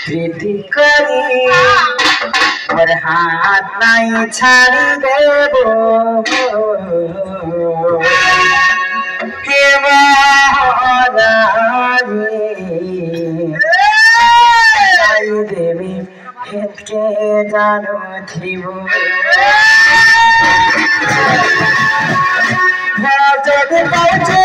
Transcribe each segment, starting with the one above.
प्रीति करी और हाथ नहीं छाड़ी देबो हे आई देवी हेत के जानो थिबो जब पहुंचे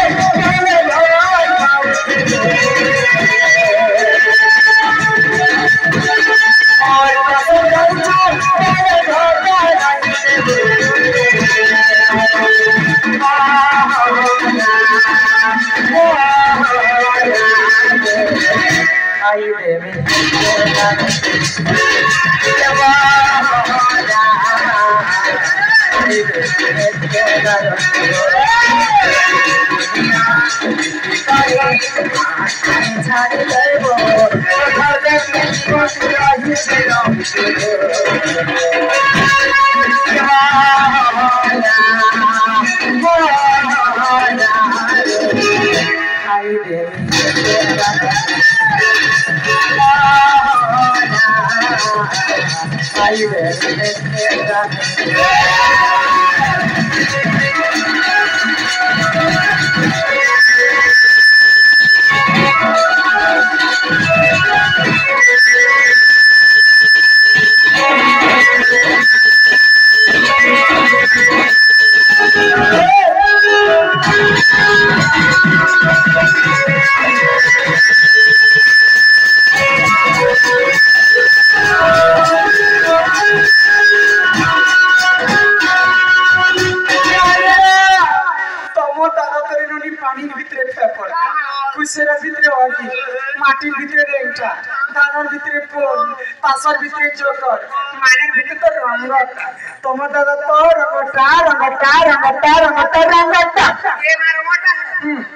মাটির ভিতরে রেংটা ধানের ভিতরে পোল পাশার ভিতরে জোকর মানের ভিতরে তো রঙ্গটা তোমার দাদা তো রঙ্গটা রঙ্গটা রঙ্গটা রঙ্গটা রঙ্গটা এ মার মোটা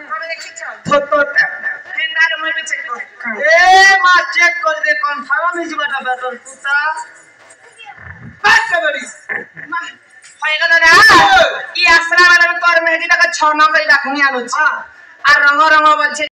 তুমি দেখছো ফটোটা হেন্দার মই চেক কর এ মা চেক করে দে কনফার্ম হই যাবাটা বেতন পুতা বাস করিস মা হয়গা দাদা ই আসরা वाला में तोर मेहंदी तक 6 नंबर राखनी आनुछ আর রঙ রঙ বলছে